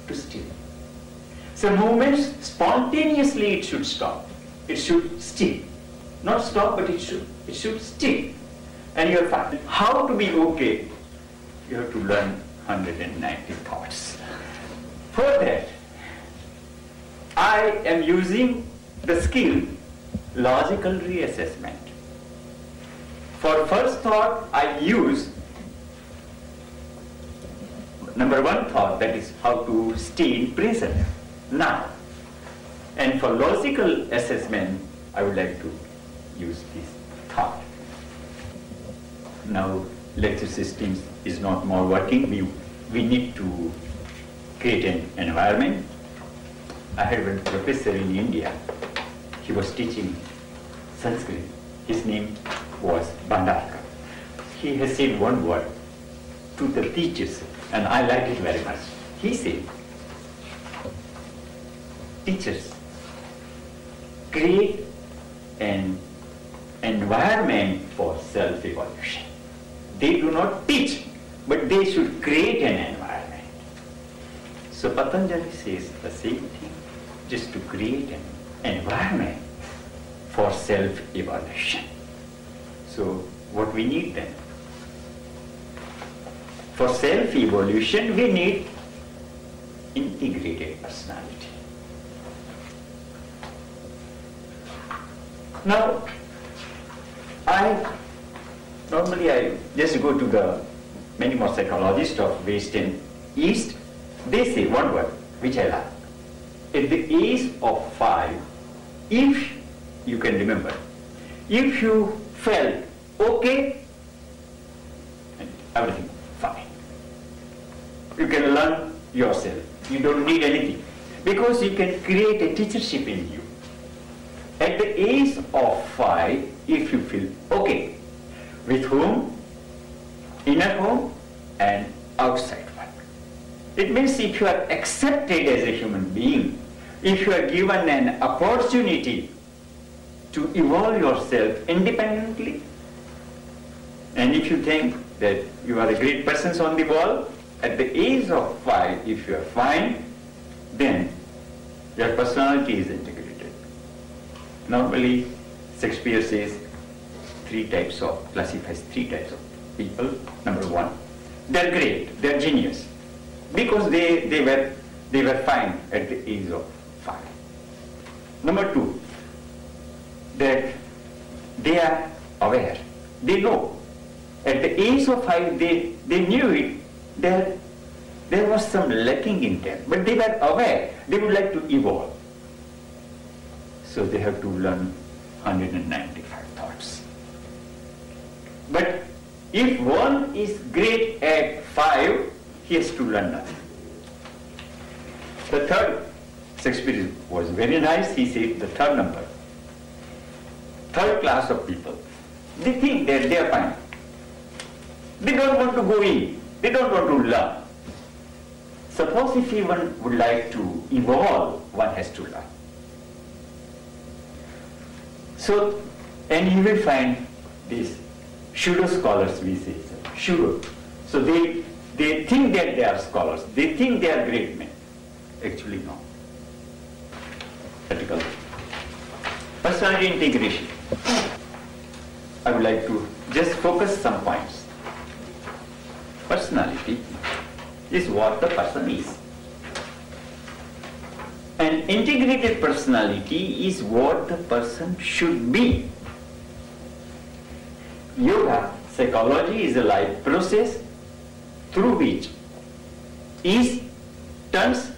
to still. So movements, spontaneously it should stop. It should still. Not stop, but it should still. And you'll find how to be okay. You have to learn 190 thoughts. For that, I am using the skill logical reassessment. For first thought, I use number one thought, that is how to stay in present, now. And for logical assessment, I would like to use this thought. Now, lecture systems is not more working. We need to create an environment. I had one professor in India. He was teaching Sanskrit. His name was Bandarkar. He has said one word to the teachers, and I liked it very much. He said, teachers, create an environment for self-evolution. They do not teach, but they should create an environment. So Patanjali says the same thing, just to create an environment for self-evolution. So what we need then? For self-evolution, we need integrated personality. Now, normally I just go to the many more psychologists of West and East. They say one word, which I like. At the age of 5, if you can remember, if you felt okay, and everything fine. You can learn yourself. You don't need anything. Because you can create a teachership in you. At the age of 5, if you feel okay, with whom? Inner home and outside world. It means if you are accepted as a human being, if you are given an opportunity to evolve yourself independently, and if you think that you are a great person on the wall, at the age of 5, if you are fine, then your personality is integrated. Normally, Shakespeare says classifies three types of people. Number one, they're great, they're genius, because they were fine at the age of 5. Number 2, that they are aware, they know. At the age of 5, they knew it, that there was some lacking in them, but they were aware, they would like to evolve. So they have to learn 195 thoughts. But if one is great at 5, he has to learn nothing. The third, Shakespeare was very nice, he said the third number, third class of people, they think that they are fine. They don't want to go in, they don't want to learn. Suppose if one would like to evolve, one has to learn. So, and you will find these pseudo scholars, we say, pseudo. So they think that they are scholars, they think they are great men. Actually, no. Practical. Personality integration. I would like to just focus some points. Personality is what the person is. An integrated personality is what the person should be. Yoga, psychology is a life process through which is turns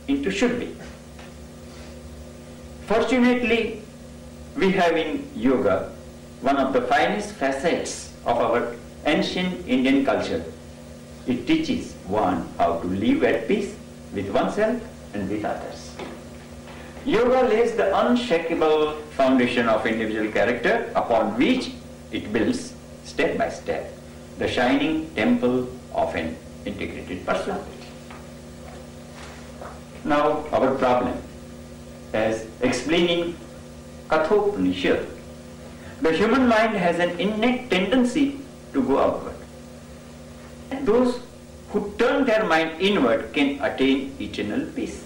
into should be. Fortunately, we have in yoga one of the finest facets of our ancient Indian culture. It teaches one how to live at peace with oneself and with others. Yoga lays the unshakable foundation of individual character upon which it builds step by step the shining temple of an integrated personality. Now our problem, as explaining Kathopanishad, the human mind has an innate tendency to go outward. Those who turn their mind inward can attain eternal peace.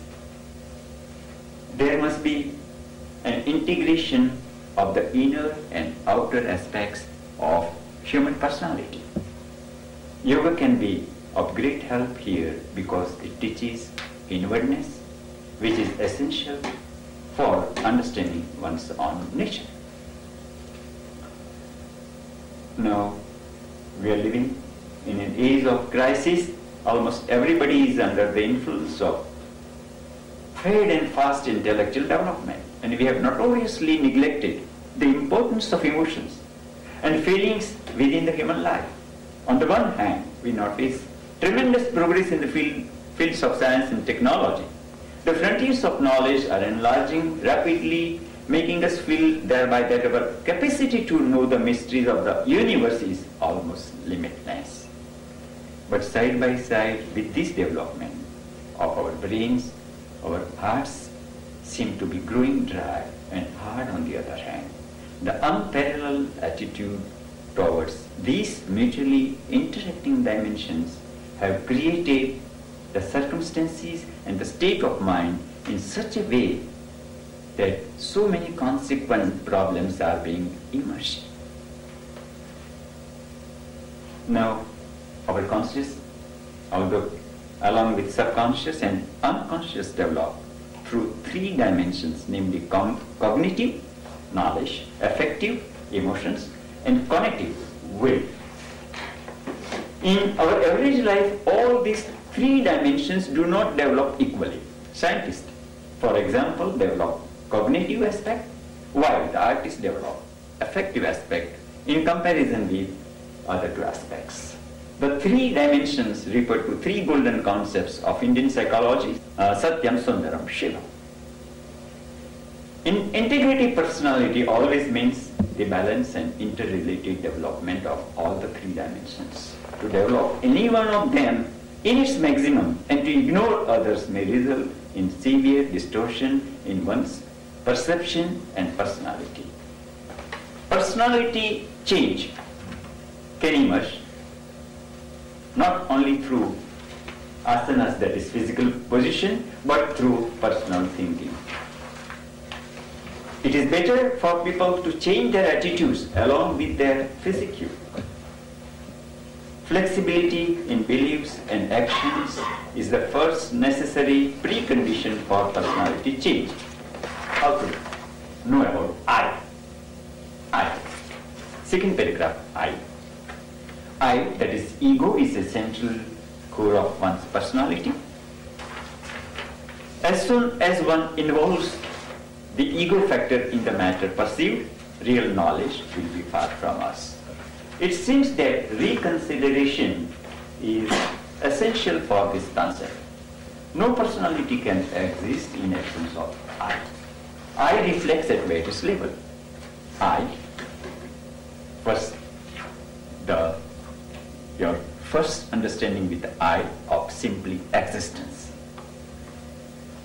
There must be an integration of the inner and outer aspects of human personality. Yoga can be of great help here because it teaches inwardness, which is essential for understanding one's own nature. Now, we are living in an age of crisis. Almost everybody is under the influence of fast and fast intellectual development, and we have notoriously neglected the importance of emotions and feelings within the human life. On the one hand, we notice tremendous progress in the fields of science and technology. The frontiers of knowledge are enlarging rapidly, making us feel thereby that our capacity to know the mysteries of the universe is almost limitless. But side by side with this development of our brains, our hearts seem to be growing dry and hard on the other hand. The unparalleled attitude towards these mutually interacting dimensions have created the circumstances and the state of mind in such a way that so many consequent problems are being emerged. Now, our conscious, although along with subconscious and unconscious develop through three dimensions, namely cognitive, knowledge, affective, emotions, and cognitive, will. In our average life, all these three dimensions do not develop equally. Scientists, for example, develop cognitive aspect, while the artists develop affective aspect in comparison with other two aspects. The three dimensions refer to three golden concepts of Indian psychology, Satyam, Sundaram, Shivam. Integrative personality always means the balance and interrelated development of all the three dimensions. To develop any one of them in its maximum and to ignore others may result in severe distortion in one's perception and personality. Personality change can emerge not only through asanas, that is physical position, but through personal thinking. It is better for people to change their attitudes along with their physique. Flexibility in beliefs and actions is the first necessary precondition for personality change. Also, know about I. Second paragraph, I, that is ego, is a central core of one's personality. As soon as one involves the ego factor in the matter perceived, real knowledge will be far from us. It seems that reconsideration is essential for this concept. No personality can exist in absence of I. I reflects at various levels. I, first, your first understanding with the I of simply existence.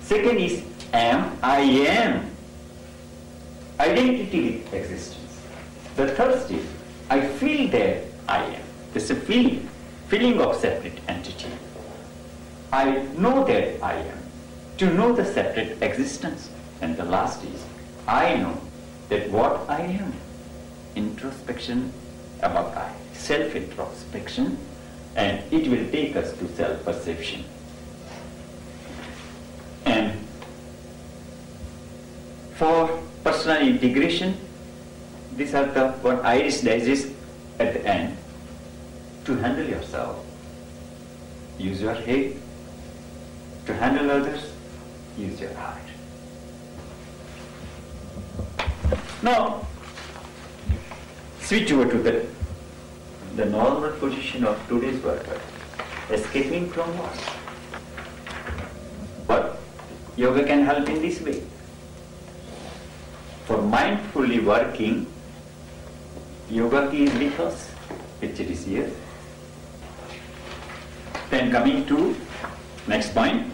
Second is am, I am, identity with existence. The third is I feel that I am. This is a feeling of separate entity. I know that I am, to know the separate existence. And the last is I know that what I am, introspection about I, self-introspection, and it will take us to self-perception. And for personal integration, these are the one Irish digest at the end. To handle yourself, use your head. To handle others, use your heart. Now, switch over to the normal position of today's worker, escaping from what? But yoga can help in this way. For mindfully working, yoga is with us, picture is here. Then coming to next point.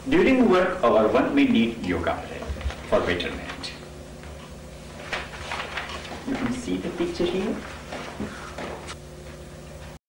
During work hour, one may need yoga for betterment. You can see the picture here.